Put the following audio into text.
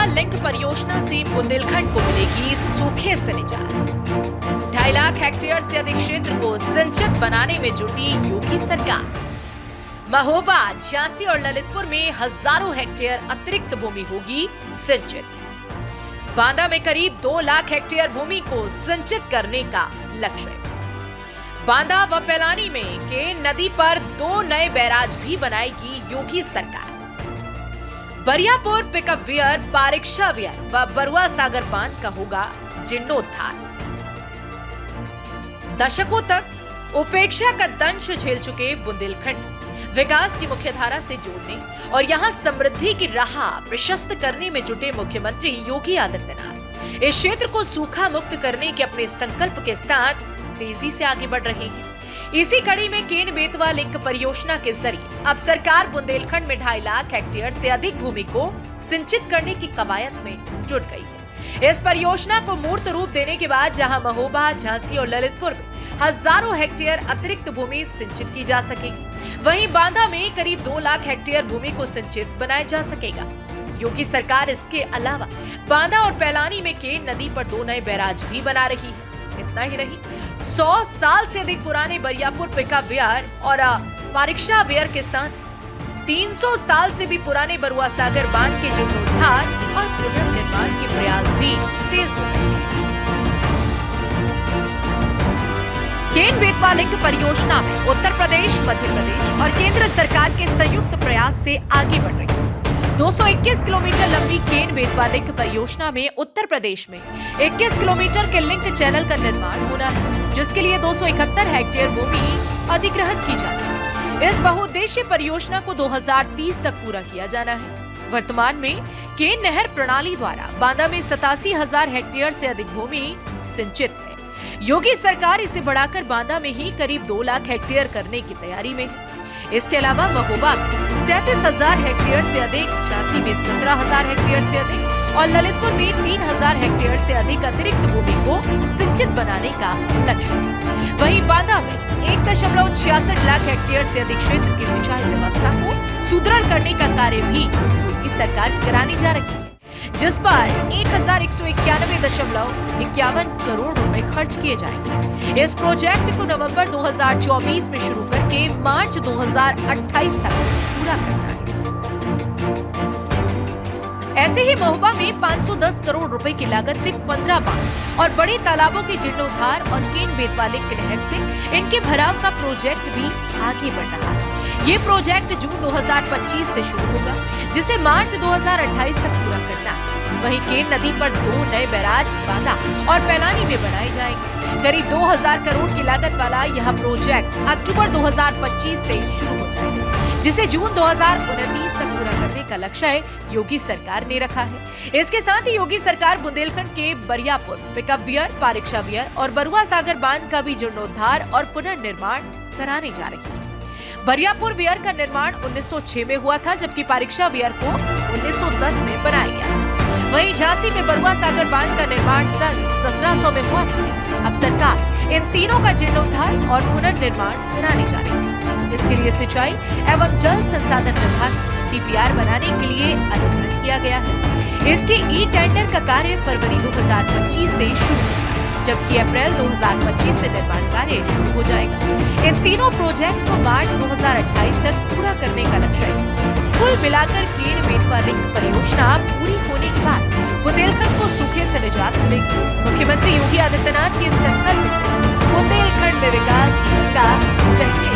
Link परियोजना से बुंदेलखंड को मिलेगी सूखे से निजात। 2.5 लाख हेक्टेयर से अधिक क्षेत्र को सिंचित बनाने में जुटी योगी सरकार। महोबा, झांसी और ललितपुर में हजारों हेक्टेयर अतिरिक्त भूमि होगी सिंचित। बांदा में करीब 2 लाख हेक्टेयर भूमि को सिंचित करने का लक्ष्य। बांदा व पैलानी में के नदी पर 2 नए बैराज भी बनाएगी योगी सरकार। बरियापुर पिकअप वियर, पारिक्षा वियर व बरुआ सागर बांध का होगा जीर्णोद्धार। दशकों तक उपेक्षा का दंश झेल चुके बुंदेलखंड विकास की मुख्यधारा से जोड़ने और यहां समृद्धि की राह प्रशस्त करने में जुटे मुख्यमंत्री योगी आदित्यनाथ इस क्षेत्र को सूखा मुक्त करने के अपने संकल्प के साथ तेजी से आगे बढ़ रहे हैं। इसी कड़ी में केन बेतवा लिंक परियोजना के जरिए अब सरकार बुंदेलखंड में 2.5 लाख हेक्टेयर से अधिक भूमि को सिंचित करने की कवायद में जुट गई है। इस परियोजना को मूर्त रूप देने के बाद जहां महोबा, झांसी और ललितपुर में हजारों हेक्टेयर अतिरिक्त भूमि सिंचित की जा सकेगी, वहीं बांदा में करीब 2 लाख हेक्टेयर भूमि को सिंचित बनाया जा सकेगा। योगी सरकार इसके अलावा बांदा और पैलानी में केन नदी पर 2 नए बैराज भी बना रही है। इतना ही नहीं, 100 साल से अधिक पुराने बरियापुर पिकअप वियर और पारिक्षा वियर के साथ 300 साल से भी पुराने बरुआ सागर बांध के जीर्णोद्धार और पुनर्निर्माण के प्रयास भी तेज हो गए हैं। केन बेतवा लिंक परियोजना में उत्तर प्रदेश, मध्य प्रदेश और केंद्र सरकार के संयुक्त प्रयास से आगे बढ़ रही है। 221 किलोमीटर लंबी केन बेतवा लिंक परियोजना में उत्तर प्रदेश में 21 किलोमीटर के लिंक चैनल का निर्माण होना है, जिसके लिए 271 हेक्टेयर भूमि अधिग्रहित की जाती है। इस बहुउद्देशीय परियोजना को 2030 तक पूरा किया जाना है। वर्तमान में केन नहर प्रणाली द्वारा बांदा में 87,000 हेक्टेयर से अधिक भूमि सिंचित है। योगी सरकार इसे बढ़ाकर बांदा में ही करीब 2 लाख हेक्टेयर करने की तैयारी में है। इसके अलावा महोबा में 37,000 हेक्टेयर से अधिक, झांसी में 17,000 हेक्टेयर से अधिक और ललितपुर में 3,000 हेक्टेयर से अधिक अतिरिक्त भूमि को सिंचित बनाने का लक्ष्य है। वहीं बांदा में 1.66 लाख हेक्टेयर से अधिक क्षेत्र की सिंचाई व्यवस्था को सुदृढ़ करने का कार्य भी योगी सरकार कराने जा रही है, जिस पर 1191.51 करोड़ रुपए खर्च किए जाएंगे। इस प्रोजेक्ट को नवंबर 2024 में शुरू करके मार्च 2028 तक पूरा करना है। ऐसे ही महोबा में 510 करोड़ रुपए की लागत से 15 बांध और बड़े तालाबों के जीर्णोद्धार और केन बेतवा लिंक नहर से इनके भराव का प्रोजेक्ट भी आगे बढ़ रहा है। ये प्रोजेक्ट जून 2025 से शुरू होगा, जिसे मार्च 2028 तक पूरा करना है। वहीं केन नदी पर 2 नए बैराज बांदा और पैलानी में बनाए जाएंगे। करीब 2000 करोड़ की लागत वाला यह प्रोजेक्ट अक्टूबर 2025 से शुरू हो जाएगा, जिसे जून 2029 तक पूरा करने का लक्ष्य योगी सरकार ने रखा है। इसके साथ ही योगी सरकार बुंदेलखंड के बरियापुर पिकअप वियर, पारिक्षा वियर और बरुआ सागर बांध का भी जीर्णोद्धार और पुनर्निर्माण कराने जा रही है। बरियापुर वियर का निर्माण 1906 में हुआ था, जबकि पारिक्षा वियर को 1910 में बनाया गया। वहीं झांसी में बरुआ सागर बांध का निर्माण सन 1700 में हुआ था। अब सरकार इन तीनों का जीर्णोद्धार और पुनर्निर्माण कराने जा रही है। इसके लिए सिंचाई एवं जल संसाधन विभाग DPR बनाने के लिए अनुरोध किया गया है। इसके ई-टेंडर का कार्य फरवरी 2025 से शुरू होगा, जबकि अप्रैल 2025 से निर्माण कार्य शुरू हो जाएगा। इन तीनों प्रोजेक्ट को मार्च 2028 तक पूरा करने का लक्ष्य है। कुल मिलाकर केन बेतवा लिंक परियोजना पूरी होने के बाद बुंदेलखंड को सूखे से निजात मिलेगी। मुख्यमंत्री योगी आदित्यनाथ के संकल्प से बुंदेलखंड में विकास की गंगा बहने